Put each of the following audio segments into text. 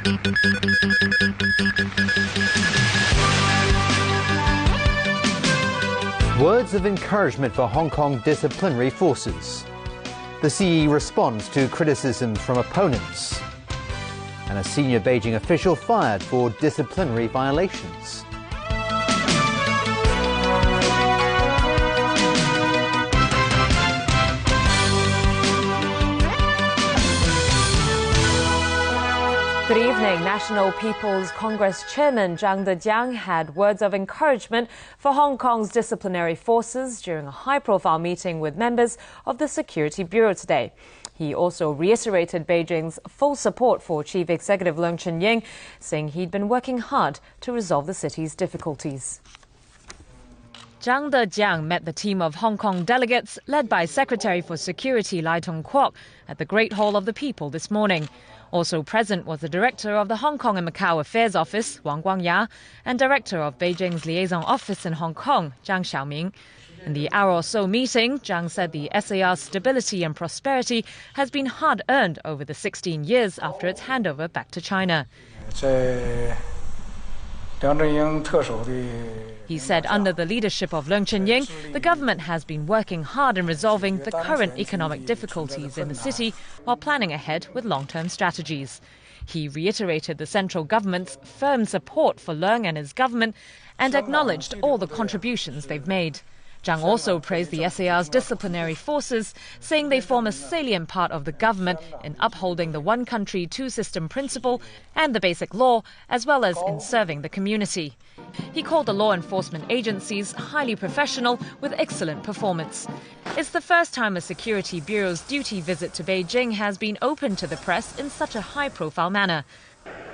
Words of encouragement for Hong Kong disciplinary forces. The CE responds to criticism from opponents. And a senior Beijing official fired for disciplinary violations. Good evening. National People's Congress Chairman Zhang Dejiang had words of encouragement for Hong Kong's disciplinary forces during a high-profile meeting with members of the Security Bureau today. He also reiterated Beijing's full support for Chief Executive Leung Chun-ying, saying he'd been working hard to resolve the city's difficulties. Zhang Dejiang met the team of Hong Kong delegates led by Secretary for Security Lai Tung-kwok at the Great Hall of the People this morning. Also present was the Director of the Hong Kong and Macau Affairs Office, Wang Guangya, and Director of Beijing's Liaison Office in Hong Kong, Zhang Xiaoming. In the hour or so meeting, Zhang said the SAR's stability and prosperity has been hard-earned over the 16 years after its handover back to China. He said under the leadership of Leung Chun-ying, the government has been working hard in resolving the current economic difficulties in the city while planning ahead with long-term strategies. He reiterated the central government's firm support for Leung and his government and acknowledged all the contributions they've made. Zhang also praised the SAR's disciplinary forces, saying they form a salient part of the government in upholding the one country, two system principle and the basic law, as well as in serving the community. He called the law enforcement agencies highly professional with excellent performance. It's the first time a Security Bureau's duty visit to Beijing has been open to the press in such a high-profile manner.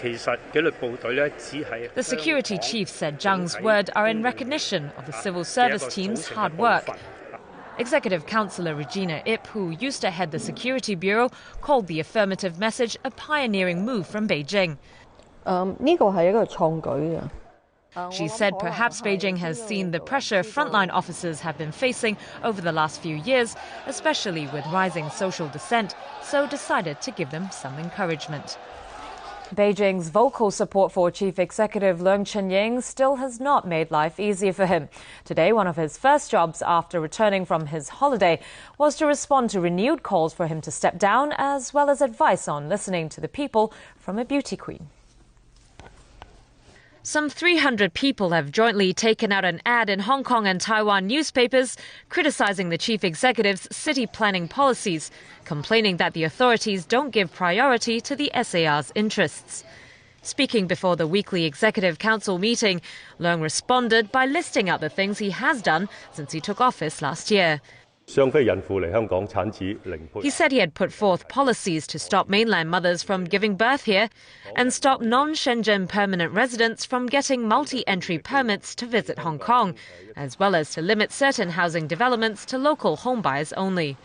The security chief said Zhang's words are in recognition of the civil service team's hard work. Executive Councillor Regina Ip, who used to head the Security Bureau, called the affirmative message a pioneering move from Beijing. She said perhaps Beijing has seen the pressure frontline officers have been facing over the last few years, especially with rising social dissent, so decided to give them some encouragement. Beijing's vocal support for Chief Executive Leung Chun-ying still has not made life easier for him. Today, one of his first jobs after returning from his holiday was to respond to renewed calls for him to step down, as well as advice on listening to the people from a beauty queen. Some 300 people have jointly taken out an ad in Hong Kong and Taiwan newspapers criticizing the chief executive's city planning policies, complaining that the authorities don't give priority to the SAR's interests. Speaking before the weekly Executive Council meeting, Leung responded by listing out the things he has done since he took office last year. He said he had put forth policies to stop mainland mothers from giving birth here and stop non-Shenzhen permanent residents from getting multi-entry permits to visit Hong Kong, as well as to limit certain housing developments to local homebuyers only.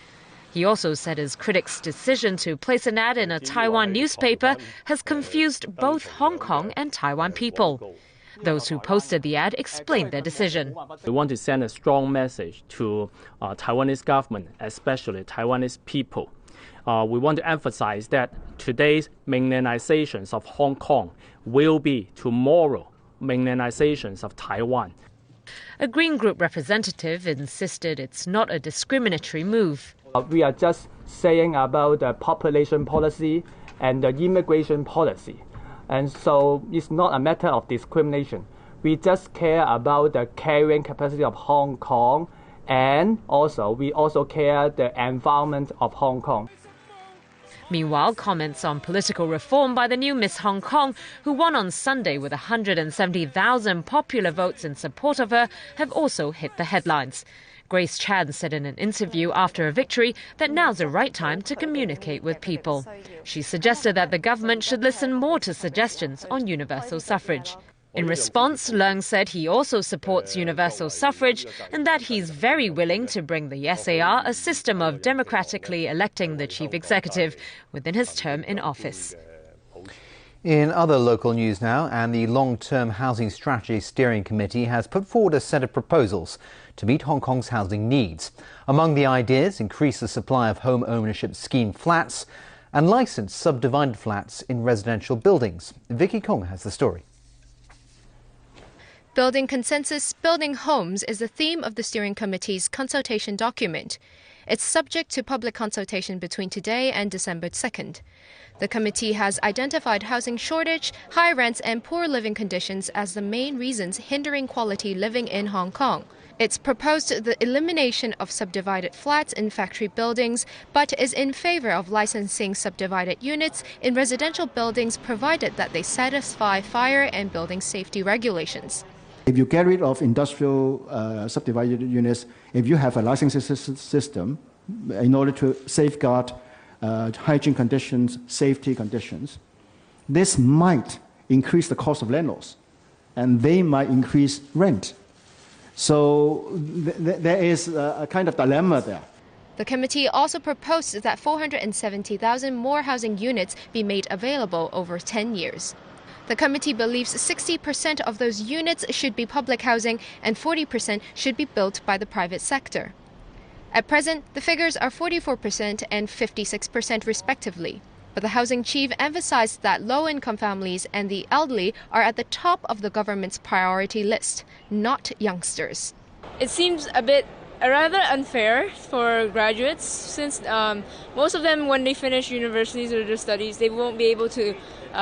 He also said his critics' decision to place an ad in a Taiwan newspaper has confused both Hong Kong and Taiwan people. Those who posted the ad explained their decision. We want to send a strong message to Taiwanese government, especially Taiwanese people. We want to emphasize that today's mainlandizations of Hong Kong will be tomorrow mainlandizations of Taiwan. A Green Group representative insisted it's not a discriminatory move. We are just saying about the population policy and the immigration policy. And so it's not a matter of discrimination. We just care about the carrying capacity of Hong Kong, and we also care the environment of Hong Kong. Meanwhile, comments on political reform by the new Miss Hong Kong, who won on Sunday with 170,000 popular votes in support of her, have also hit the headlines. Grace Chan said in an interview after a victory that now's the right time to communicate with people. She suggested that the government should listen more to suggestions on universal suffrage. In response, Leung said he also supports universal suffrage and that he's very willing to bring the SAR a system of democratically electing the chief executive within his term in office. In other local news now, and the Long-Term Housing Strategy Steering Committee has put forward a set of proposals to meet Hong Kong's housing needs. Among the ideas, increase the supply of home ownership scheme flats and license subdivided flats in residential buildings. Vicky Kong has the story. Building consensus, building homes is the theme of the steering committee's consultation document. It's subject to public consultation between today and December 2nd. The committee has identified housing shortage, high rents and poor living conditions as the main reasons hindering quality living in Hong Kong. It's proposed the elimination of subdivided flats in factory buildings, but is in favor of licensing subdivided units in residential buildings provided that they satisfy fire and building safety regulations. If you get rid of industrial subdivided units, if you have a licensing system in order to safeguard hygiene conditions, safety conditions, this might increase the cost of landlords, and they might increase rent. So there is a kind of dilemma there. The committee also proposed that 470,000 more housing units be made available over 10 years. The committee believes 60% of those units should be public housing and 40% should be built by the private sector. At present, the figures are 44% and 56% respectively. But the housing chief emphasized that low-income families and the elderly are at the top of the government's priority list, not youngsters. It seems a bit rather unfair for graduates since most of them, when they finish universities or their studies, they won't be able to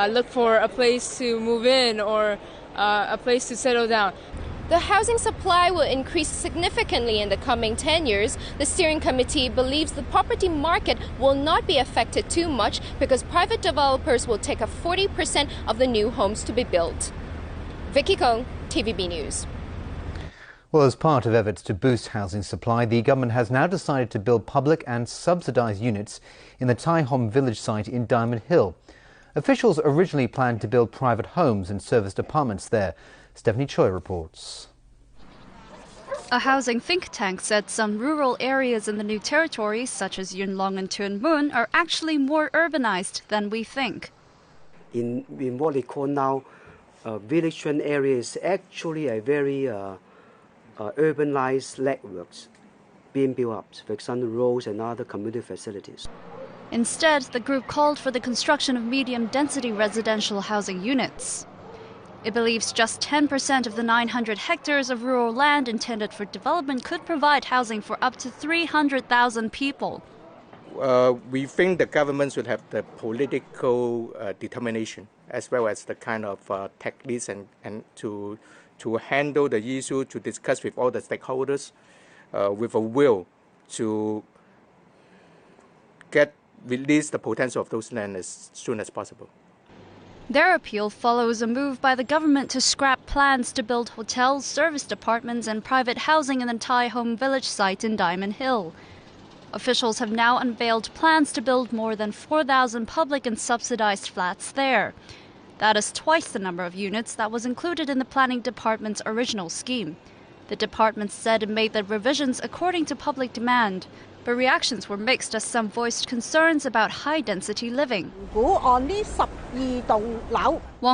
look for a place to move in or a place to settle down. The housing supply will increase significantly in the coming 10 years. The steering committee believes the property market will not be affected too much because private developers will take up 40% of the new homes to be built. Vicky Kong, TVB News. Well, as part of efforts to boost housing supply, the government has now decided to build public and subsidised units in the Tai Hom village site in Diamond Hill. Officials originally planned to build private homes and serviced apartments there. Stephanie Choi reports. A housing think tank said some rural areas in the new territories, such as Yuen Long and Tuen Mun, are actually more urbanized than we think. In what they call now village trend area is actually a very urbanized networks being built up, for example, roads and other community facilities. Instead, the group called for the construction of medium-density residential housing units. It believes just 10% of the 900 hectares of rural land intended for development could provide housing for up to 300,000 people. We think the government should have the political determination as well as the kind of techniques and to handle the issue, to discuss with all the stakeholders with a will to release the potential of those land as soon as possible. Their appeal follows a move by the government to scrap plans to build hotels, serviced apartments and private housing in the Tai Hom village site in Diamond Hill. Officials have now unveiled plans to build more than 4,000 public and subsidized flats there. That is twice the number of units that was included in the planning department's original scheme. The department said it made the revisions according to public demand, but reactions were mixed as some voiced concerns about high-density living. Wong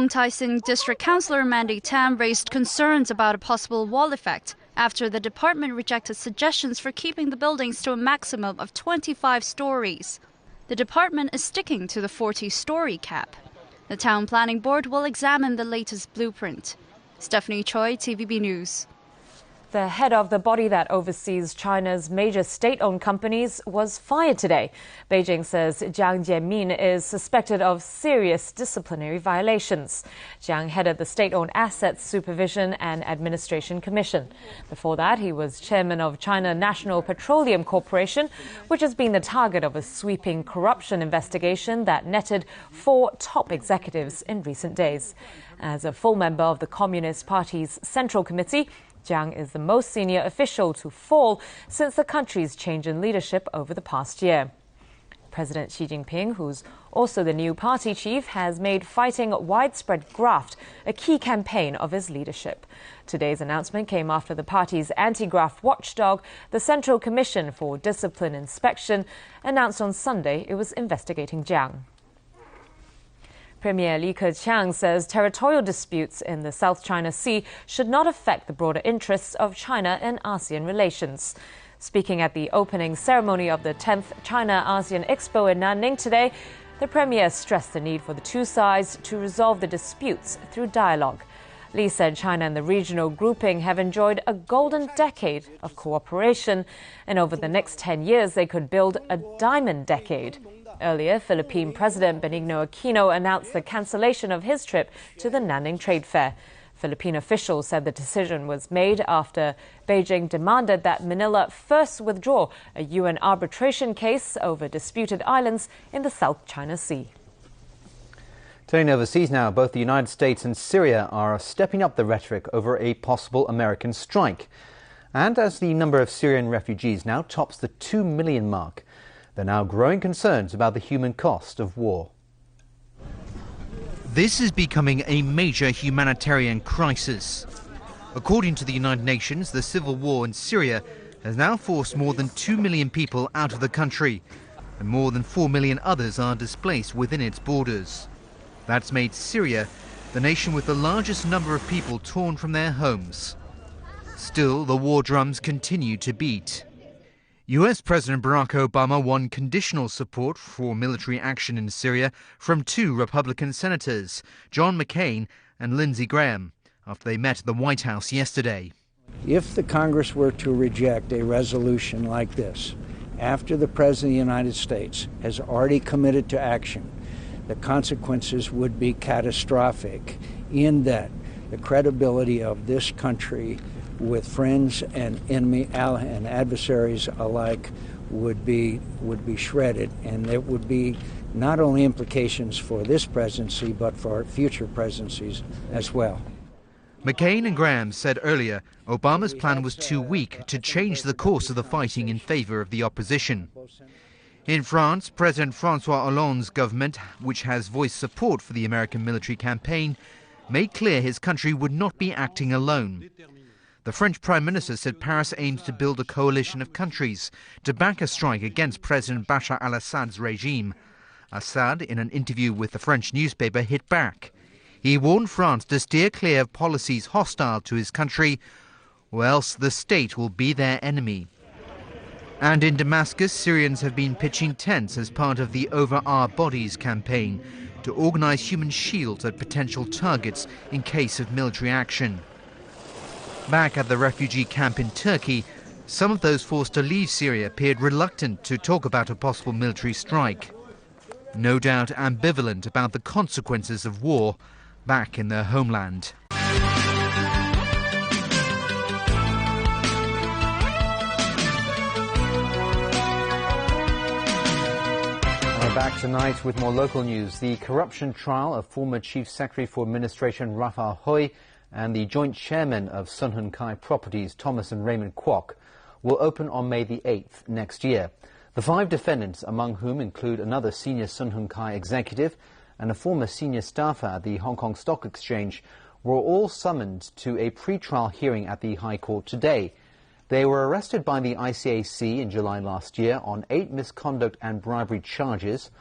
Tai Sin District Councillor Mandy Tam raised concerns about a possible wall effect after the department rejected suggestions for keeping the buildings to a maximum of 25 stories. The department is sticking to the 40-story cap. The Town Planning Board will examine the latest blueprint. Stephanie Choi, TVB News. The head of the body that oversees China's major state-owned companies was fired today. Beijing says Jiang Jianmin is suspected of serious disciplinary violations. Jiang headed the State-Owned Assets Supervision and Administration Commission. Before that, he was chairman of China National Petroleum Corporation, which has been the target of a sweeping corruption investigation that netted 4 top executives in recent days. As a full member of the Communist Party's Central Committee, Jiang is the most senior official to fall since the country's change in leadership over the past year. President Xi Jinping, who's also the new party chief, has made fighting widespread graft a key campaign of his leadership. Today's announcement came after the party's anti-graft watchdog, the Central Commission for Discipline Inspection, announced on Sunday it was investigating Jiang. Premier Li Keqiang says territorial disputes in the South China Sea should not affect the broader interests of China and ASEAN relations. Speaking at the opening ceremony of the 10th China-ASEAN Expo in Nanning today, The Premier stressed the need for the two sides to resolve the disputes through dialogue. Li said China and the regional grouping have enjoyed a golden decade of cooperation, and over the next 10 years they could build a diamond decade. Earlier, Philippine President Benigno Aquino announced the cancellation of his trip to the Nanning Trade Fair. Philippine officials said the decision was made after Beijing demanded that Manila first withdraw a UN arbitration case over disputed islands in the South China Sea. Turning overseas now, both the United States and Syria are stepping up the rhetoric over a possible American strike. And as the number of Syrian refugees now tops the 2 million mark, there are now growing concerns about the human cost of war. This is becoming a major humanitarian crisis. According to the United Nations, the civil war in Syria has now forced more than 2 million people out of the country, and more than 4 million others are displaced within its borders. That's made Syria the nation with the largest number of people torn from their homes. Still, the war drums continue to beat. US President Barack Obama won conditional support for military action in Syria from two Republican senators, John McCain and Lindsey Graham, after they met at the White House yesterday. If the Congress were to reject a resolution like this, after the President of the United States has already committed to action, the consequences would be catastrophic in that the credibility of this country with friends and enemy and adversaries alike would be shredded, and there would be not only implications for this presidency but for future presidencies as well. McCain and Graham said earlier Obama's plan was too weak to change the course of the fighting in favor of the opposition. In France, President François Hollande's government, which has voiced support for the American military campaign, made clear his country would not be acting alone. The French Prime Minister said Paris aims to build a coalition of countries to back a strike against President Bashar al-Assad's regime. Assad, in an interview with the French newspaper, hit back. He warned France to steer clear of policies hostile to his country, or else the state will be their enemy. And in Damascus, Syrians have been pitching tents as part of the Over Our Bodies campaign to organize human shields at potential targets in case of military action. Back at the refugee camp in Turkey, some of those forced to leave Syria appeared reluctant to talk about a possible military strike. No doubt ambivalent about the consequences of war back in their homeland. We're back tonight with more local news. The corruption trial of former Chief Secretary for Administration Raphael Hui and the joint chairman of Sun Hun Kai Properties, Thomas and Raymond Kwok, will open on May the 8th next year. The 5 defendants, among whom include another senior Sun Hun Kai executive and a former senior staffer at the Hong Kong Stock Exchange, were all summoned to a pre-trial hearing at the High Court today. They were arrested by the ICAC in July last year on 8 misconduct and bribery charges.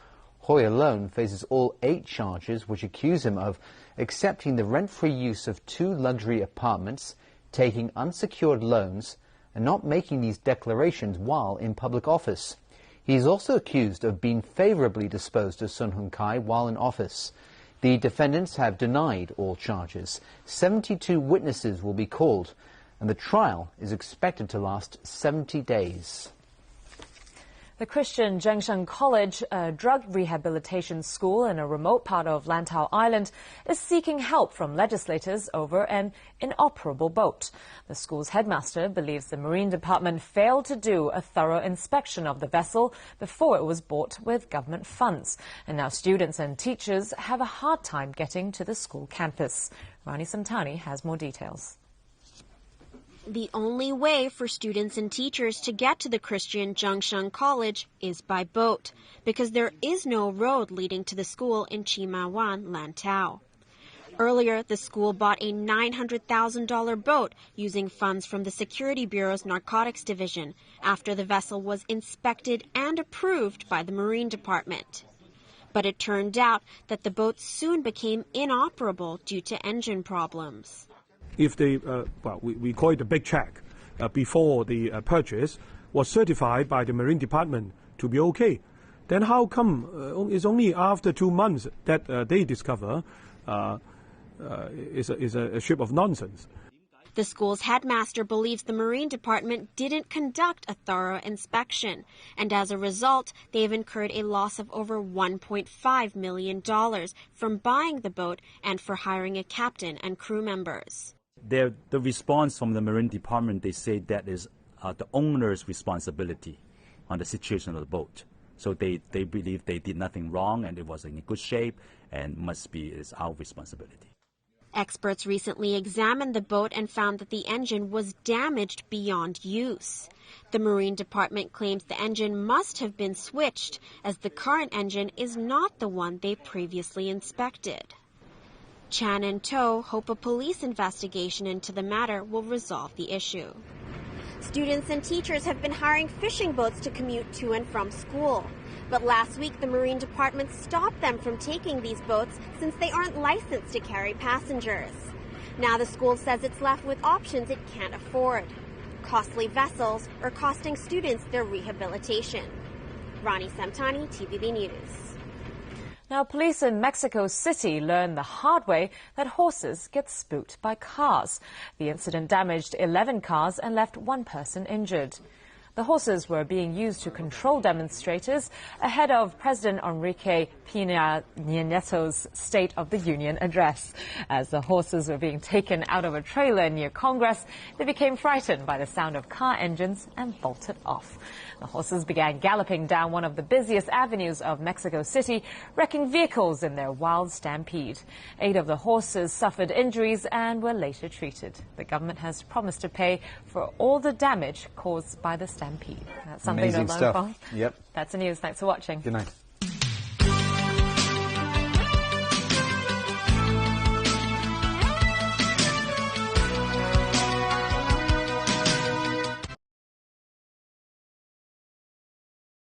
Hui alone faces all 8 charges which accuse him of accepting the rent-free use of 2 luxury apartments, taking unsecured loans, and not making these declarations while in public office. He is also accused of being favourably disposed to Sun Hun Kai while in office. The defendants have denied all charges. 72 witnesses will be called, and the trial is expected to last 70 days. The Christian Zhengshan College, a drug rehabilitation school in a remote part of Lantau Island, is seeking help from legislators over an inoperable boat. The school's headmaster believes the Marine Department failed to do a thorough inspection of the vessel before it was bought with government funds. And now students and teachers have a hard time getting to the school campus. Rani Samtani has more details. The only way for students and teachers to get to the Christian Zhengshan College is by boat, because there is no road leading to the school in Chimawan, Lantau. Earlier, the school bought a $900,000 boat using funds from the Security Bureau's Narcotics Division after the vessel was inspected and approved by the Marine Department. But it turned out that the boat soon became inoperable due to engine problems. If they, we call it a big check, before the purchase was certified by the Marine Department to be okay, then how come it's only after 2 months that they discover is a ship of nonsense? The school's headmaster believes the Marine Department didn't conduct a thorough inspection, and as a result, they've incurred a loss of over $1.5 million from buying the boat and for hiring a captain and crew members. The response from the Marine Department, they say that is the owner's responsibility on the situation of the boat. So they believe they did nothing wrong and it was in good shape and is our responsibility. Experts recently examined the boat and found that the engine was damaged beyond use. The Marine Department claims the engine must have been switched, as the current engine is not the one they previously inspected. Chan and To hope a police investigation into the matter will resolve the issue. Students and teachers have been hiring fishing boats to commute to and from school. But last week, the Marine Department stopped them from taking these boats since they aren't licensed to carry passengers. Now the school says it's left with options it can't afford: costly vessels or costing students their rehabilitation. Rani Samtani, TVB News. Now, police in Mexico City learned the hard way that horses get spooked by cars. The incident damaged 11 cars and left one person injured. The horses were being used to control demonstrators ahead of President Enrique Peña Nieto's State of the Union address. As the horses were being taken out of a trailer near Congress, they became frightened by the sound of car engines and bolted off. The horses began galloping down one of the busiest avenues of Mexico City, wrecking vehicles in their wild stampede. 8 of the horses suffered injuries and were later treated. The government has promised to pay for all the damage caused by the stampede. That's something Amazing to learn stuff. from. Yep. That's the news. Thanks for watching. Good night.